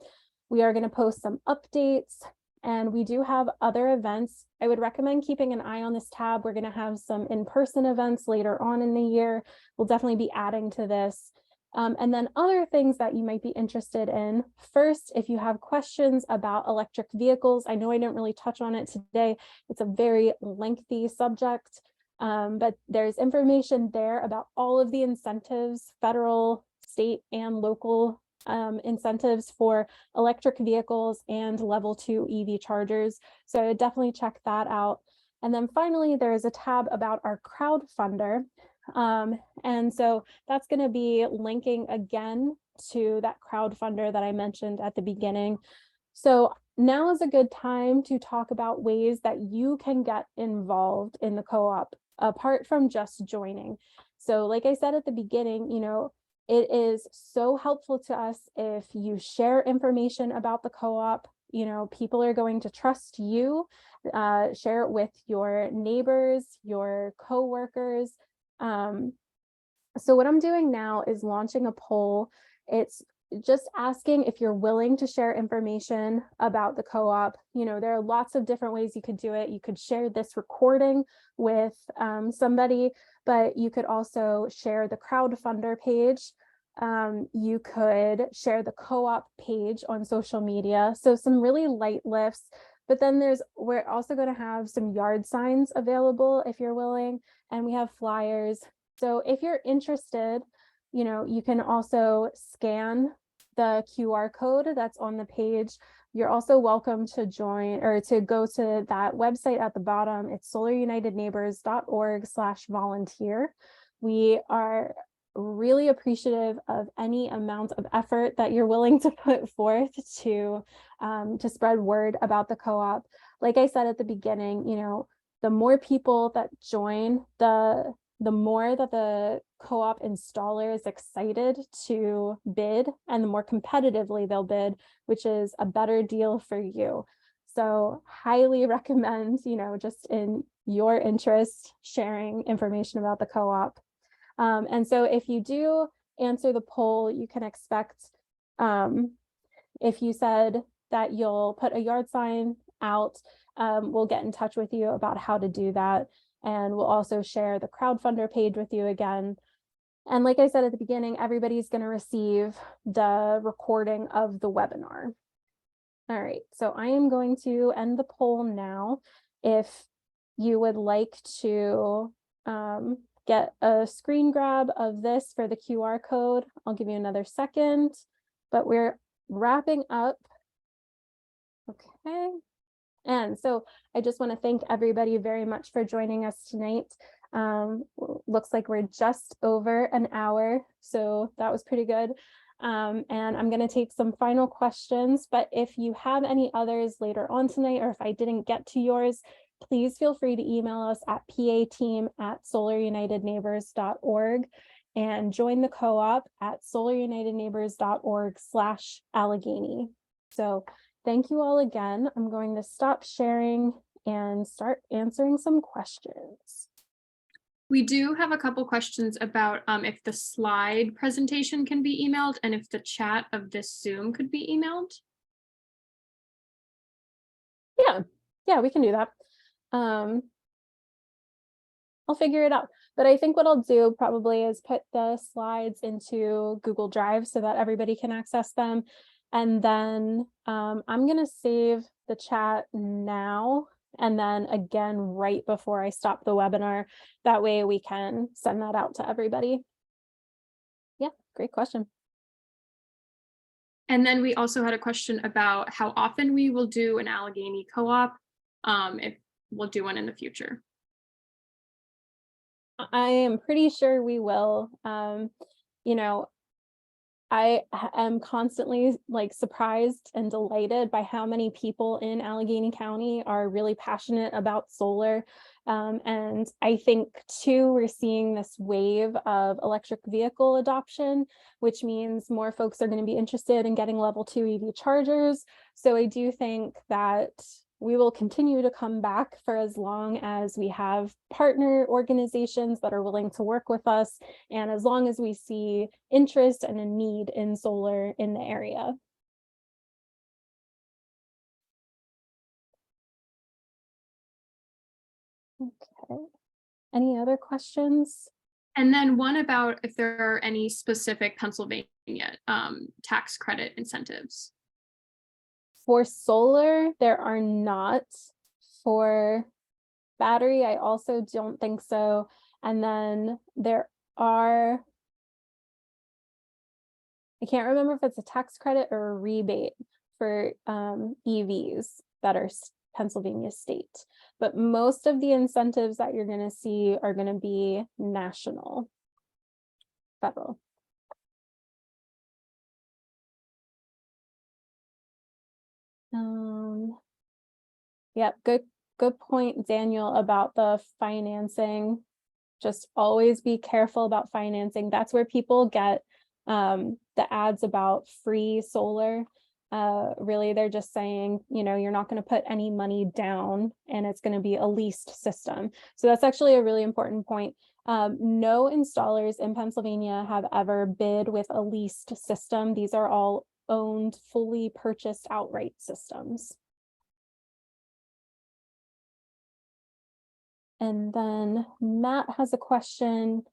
We are going to post some updates, and we do have other events. I would recommend keeping an eye on this tab. We're going to have some in-person events later on in the year. We'll definitely be adding to this. And then other things that you might be interested in. First, if you have questions about electric vehicles, I know I didn't really touch on it today. It's a very lengthy subject, but there's information there about all of the incentives, federal, state, and local incentives for electric vehicles and level 2 EV chargers. So I would definitely check that out. And then finally, there is a tab about our crowdfunder. And so that's going to be linking again to that crowdfunder that I mentioned at the beginning. So now is a good time to talk about ways that you can get involved in the co-op apart from just joining. So like I said at the beginning, it is so helpful to us if you share information about the co-op. People are going to trust you. Share it with your neighbors, your co-workers, So what I'm doing now is launching a poll. It's just asking if you're willing to share information about the co-op. You know, there are lots of different ways you could do it. You could share this recording with somebody, but you could also share the crowdfunder page. You could share the co-op page on social media. So some really light lifts, but then we're also going to have some yard signs available if you're willing, and we have flyers. So if you're interested, you know, you can also scan the QR code that's on the page. You're also welcome to join or to go to that website at the bottom. It's solarunitedneighbors.org/volunteer. We are really appreciative of any amount of effort that you're willing to put forth to spread word about the co-op. Like I said at the beginning, you know, the more people that join, the more that the co-op installer is excited to bid, and the more competitively they'll bid, which is a better deal for you. So highly recommend, you know, just in your interest, sharing information about the co-op. And so if you do answer the poll, you can expect, if you said that you'll put a yard sign out, we'll get in touch with you about how to do that. And we'll also share the crowdfunder page with you again. And like I said at the beginning, everybody's going to receive the recording of the webinar. All right, so I am going to end the poll now. If you would like to get a screen grab of this for the QR code, I'll give you another second, but we're wrapping up. Okay. And so I just want to thank everybody very much for joining us tonight. Looks like we're just over an hour, so that was pretty good. And I'm going to take some final questions, but if you have any others later on tonight, or if I didn't get to yours, please feel free to email us at pateam@solarunitedneighbors.org and join the co-op at solarunitedneighbors.org/Allegheny. So thank you all again. I'm going to stop sharing and start answering some questions. We do have a couple questions about if the slide presentation can be emailed and if the chat of this Zoom could be emailed. Yeah, we can do that. I'll figure it out. But I think what I'll do probably is put the slides into Google Drive so that everybody can access them. And then I'm going to save the chat now, and then again right before I stop the webinar. That way we can send that out to everybody. Yeah, great question. And then we also had a question about how often we will do an Allegheny co-op, if we'll do one in the future. I am pretty sure we will. You know, I am constantly like surprised and delighted by how many people in Allegheny County are really passionate about solar. And I think too, we're seeing this wave of electric vehicle adoption, which means more folks are going to be interested in getting level 2 EV chargers. So I do think that we will continue to come back for as long as we have partner organizations that are willing to work with us, and as long as we see interest and a need in solar in the area. Okay, any other questions? And then one about if there are any specific Pennsylvania tax credit incentives. For solar, there are not. For battery, I also don't think so. And then there are, I can't remember if it's a tax credit or a rebate for EVs that are Pennsylvania state, but most of the incentives that you're going to see are going to be national, federal. Yep, good point, Daniel, about the financing. Just always be careful about financing. That's where people get the ads about free solar. Really, they're just saying, you know, you're not going to put any money down and it's going to be a leased system. So that's actually a really important point. No installers in Pennsylvania have ever bid with a leased system. These are all owned, fully purchased outright systems. And then Matt has a question.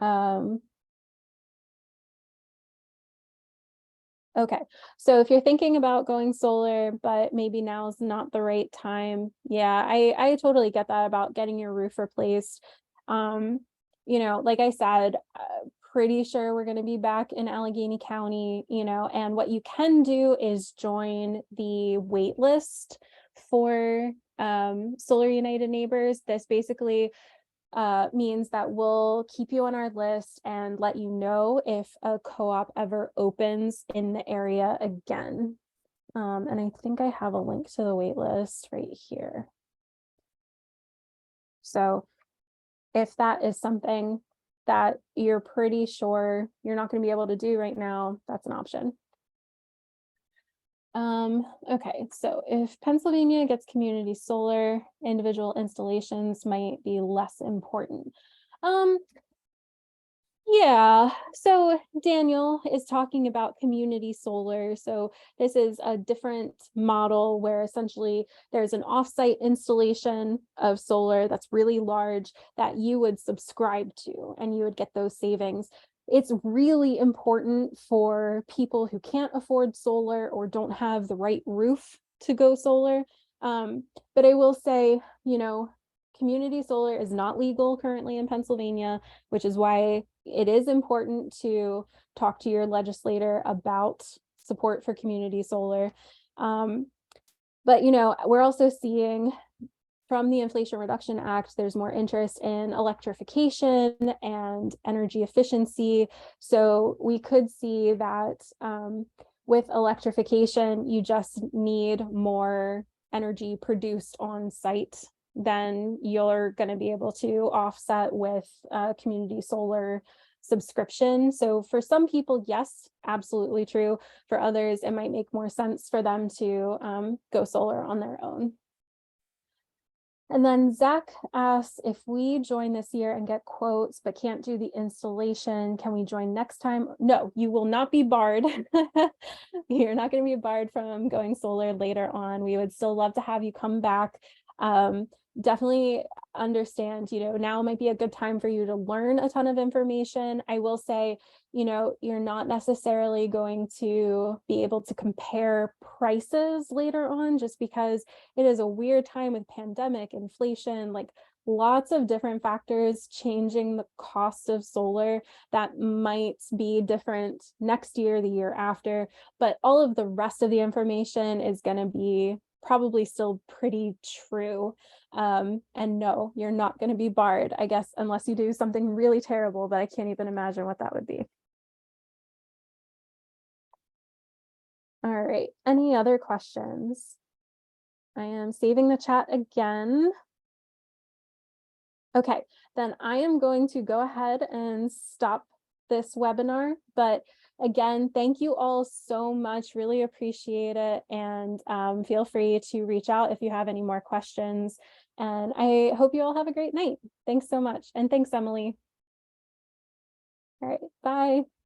Okay, so if you're thinking about going solar, but maybe now's not the right time, yeah, I totally get that about getting your roof replaced. Like I said, pretty sure we're going to be back in Allegheny County, and what you can do is join the wait list for Solar United Neighbors. This basically means that we'll keep you on our list and let you know if a co-op ever opens in the area again. And I think I have a link to the wait list right here. So if that is something that you're pretty sure you're not going to be able to do right now, that's an option. Okay, so if Pennsylvania gets community solar, individual installations might be less important. Yeah, so Daniel is talking about community solar. So this is a different model where essentially there's an offsite installation of solar that's really large that you would subscribe to and you would get those savings. It's really important for people who can't afford solar or don't have the right roof to go solar. But I will say, community solar is not legal currently in Pennsylvania, which is why it is important to talk to your legislator about support for community solar. But we're also seeing from the Inflation Reduction Act, there's more interest in electrification and energy efficiency. So we could see that with electrification, you just need more energy produced on site than you're going to be able to offset with community solar subscription. So for some people, yes, absolutely true. For others, it might make more sense for them to go solar on their own. And then Zach asks, if we join this year and get quotes but can't do the installation, can we join next time? No, you will not be barred. You're not going to be barred from going solar later on. We would still love to have you come back. Definitely understand, now might be a good time for you to learn a ton of information. I will say, you're not necessarily going to be able to compare prices later on just because it is a weird time with pandemic, inflation, like lots of different factors changing the cost of solar that might be different next year, the year after, but all of the rest of the information is going to be probably still pretty true. And no, you're not going to be barred, I guess, unless you do something really terrible, but I can't even imagine what that would be. All right, any other questions? I am saving the chat again. Okay, then I am going to go ahead and stop this webinar, but again, thank you all so much, really appreciate it, and feel free to reach out if you have any more questions, and I hope you all have a great night. Thanks so much, and thanks, Emily. All right, bye.